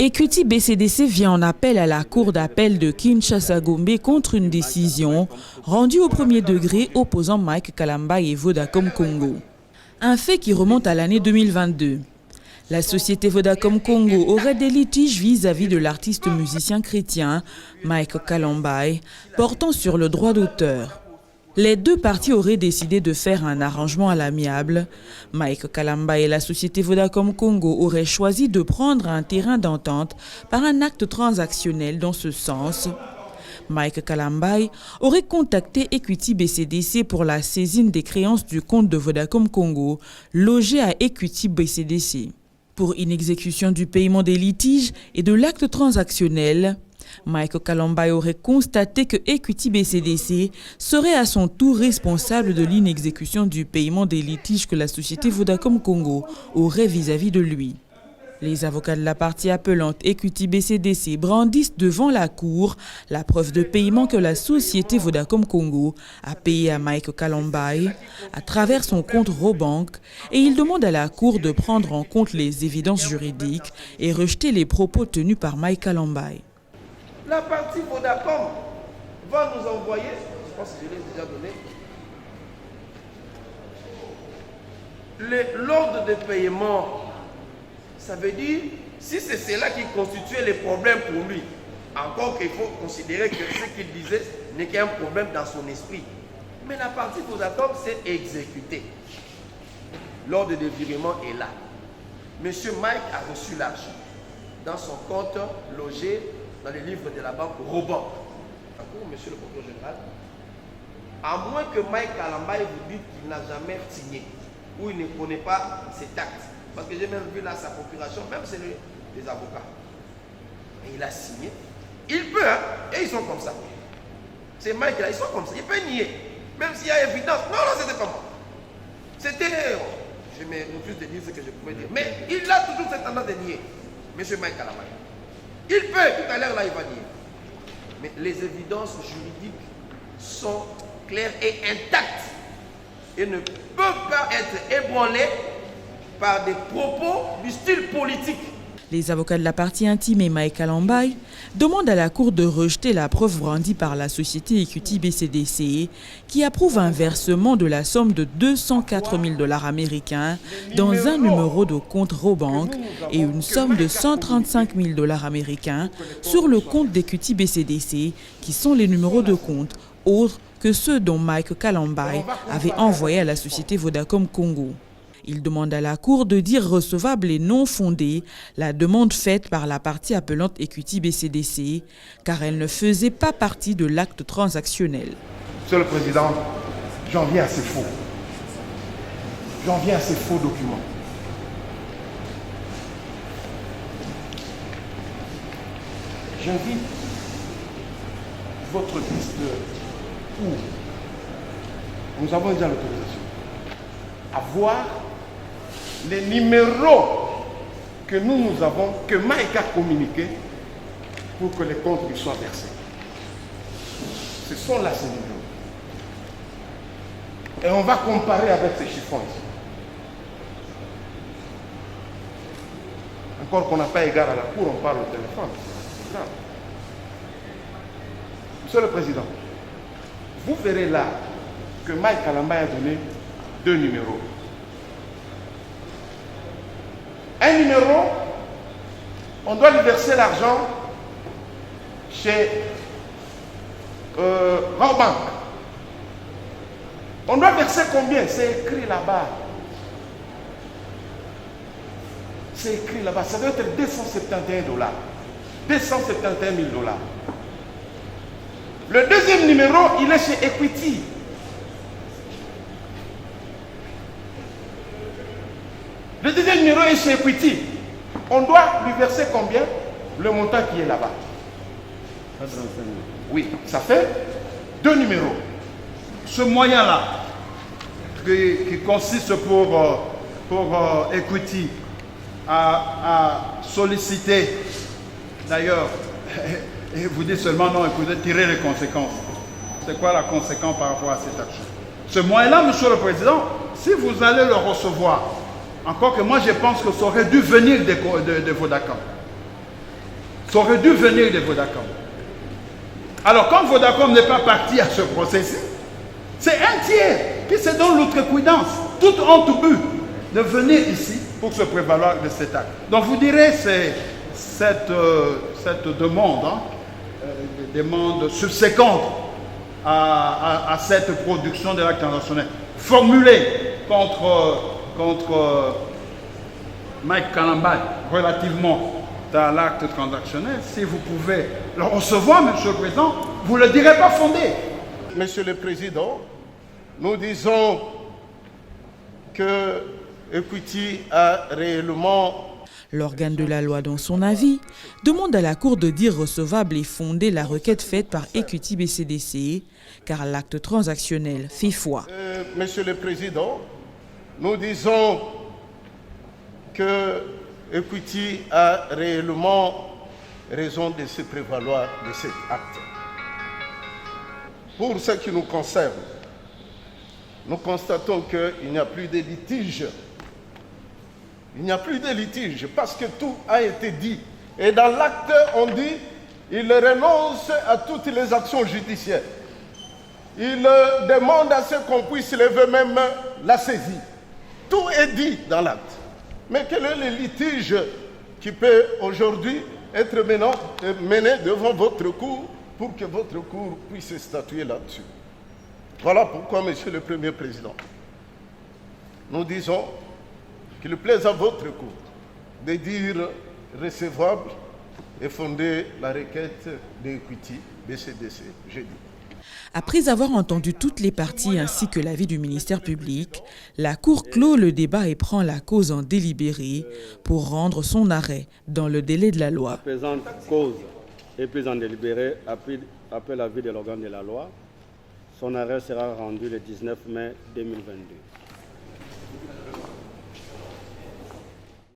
Equity BCDC vient en appel à la Cour d'appel de Kinshasa-Gombe contre une décision rendue au premier degré opposant Mike Kalambaye et Vodacom Congo. Un fait qui remonte à l'année 2022. La société Vodacom Congo aurait des litiges vis-à-vis de l'artiste musicien chrétien Mike Kalambaye portant sur le droit d'auteur. Les deux parties auraient décidé de faire un arrangement à l'amiable. Mike Kalambaye et la société Vodacom Congo auraient choisi de prendre un terrain d'entente par un acte transactionnel dans ce sens. Mike Kalambaye aurait contacté Equity BCDC pour la saisine des créances du compte de Vodacom Congo logé à Equity BCDC. Pour inexécution du paiement des litiges et de l'acte transactionnel, Mike Kalambaye aurait constaté que Equity BCDC serait à son tour responsable de l'inexécution du paiement des litiges que la société Vodacom Congo aurait vis-à-vis de lui. Les avocats de la partie appelante Equity BCDC brandissent devant la Cour la preuve de paiement que la société Vodacom Congo a payé à Mike Kalambaye à travers son compte Robank et ils demandent à la Cour de prendre en compte les évidences juridiques et rejeter les propos tenus par Mike Kalambaye. La partie Vodacom va nous envoyer, je pense que je l'ai déjà donné, l'ordre de paiement. Ça veut dire, si c'est cela qui constituait les problèmes pour lui, encore qu'il faut considérer que ce qu'il disait n'est qu'un problème dans son esprit. Mais la partie Vodacom s'est exécutée. L'ordre de virement est là. Monsieur Mike a reçu l'argent dans son compte logé dans les livres de la banque Robank. D'accord, monsieur le procureur général, à moins que Mike Kalambaye vous dise qu'il n'a jamais signé ou il ne connaît pas cet acte. Parce que j'ai même vu là sa procuration, même c'est les avocats. Et il a signé. Il peut, hein, et ils sont comme ça. C'est Mike là, ils sont comme ça. Il peut nier. Même s'il y a évidence. Non, non, c'était pas moi. C'était. Je me refuse de dire ce que je pouvais dire. Mais il a toujours cette tendance de nier. Monsieur Mike Kalambaye. Il peut, tout à l'heure là, il va nier. Mais les évidences juridiques sont claires et intactes. Et ne peuvent pas être ébranlées par des propos du style politique. Les avocats de la partie intimée Mike Kalambaye demandent à la Cour de rejeter la preuve brandie par la société Equity BCDC qui approuve un versement de la somme de 204 000 $ américains dans un numéro de compte Robank et une somme de 135 000 $ américains sur le compte d'Equity BCDC qui sont les numéros de compte autres que ceux dont Mike Kalambaye avait envoyé à la société Vodacom Congo. Il demande à la Cour de dire recevable et non fondée la demande faite par la partie appelante Equity BCDC, car elle ne faisait pas partie de l'acte transactionnel. Monsieur le Président, j'en viens à ces faux. J'en viens à ces faux documents. J'invite votre liste où nous avons déjà l'autorisation à voir les numéros que nous avons, que Mike a communiqué pour que les comptes lui soient versés. Ce sont là ces numéros. Et on va comparer avec ces chiffons ici. Encore qu'on n'a pas égard à la Cour, on parle au téléphone. C'est grave. Monsieur le Président, vous verrez là que Mike Kalambaye a donné deux numéros. Un numéro, on doit lui verser l'argent chez Robank. On doit verser combien? C'est écrit là-bas. C'est écrit là-bas. Ça doit être 271 $. 271 000 $. Le deuxième numéro, il est chez Equity. Le deuxième numéro est chez Equity. On doit lui verser combien? Le montant qui est là-bas. Oui, ça fait deux numéros. Ce moyen-là, qui consiste pour Equity à solliciter, d'ailleurs, et vous dites seulement non, écoutez, tirer les conséquences. C'est quoi la conséquence par rapport à cette action? Ce moyen-là, Monsieur le Président, si vous allez le recevoir, encore que moi je pense que ça aurait dû venir de Vodacom. Ça aurait dû venir de Vodacom. Alors, comme Vodacom n'est pas parti à ce processus, c'est un tiers qui se donne l'outrecuidance, toute honte but de venir ici pour se prévaloir de cet acte. Donc, vous direz, c'est cette demande, demande subséquente à cette production de l'acte transactionnel, formulée contre Mike Kalambay relativement à l'acte transactionnel. Si vous pouvez le recevoir, Monsieur le Président, vous ne le direz pas fondé. Monsieur le Président, nous disons que Equity a réellement... L'organe de la loi, dans son avis, demande à la Cour de dire recevable et fondée la requête faite par Equity BCDC, car l'acte transactionnel fait foi. Monsieur le Président, nous disons que Equity a réellement raison de se prévaloir de cet acte. Pour ce qui nous concerne, nous constatons qu'il n'y a plus de litige. Il n'y a plus de litige parce que tout a été dit. Et dans l'acte, on dit qu'il renonce à toutes les actions judiciaires. Il demande à ce qu'on puisse lever même la saisie. Tout est dit dans l'acte. Mais quel est le litige qui peut aujourd'hui être mené devant votre cour pour que votre cour puisse statuer là-dessus? Voilà pourquoi, Monsieur le Premier Président, nous disons qu'il plaise à votre cour de dire recevable et fonder la requête d'Equity BCDC jeudi. Après avoir entendu toutes les parties ainsi que l'avis du ministère public, la Cour clôt le débat et prend la cause en délibéré pour rendre son arrêt dans le délai de la loi. La présente cause est prise en délibéré après l'avis de l'organe de la loi. Son arrêt sera rendu le 19 mai 2022.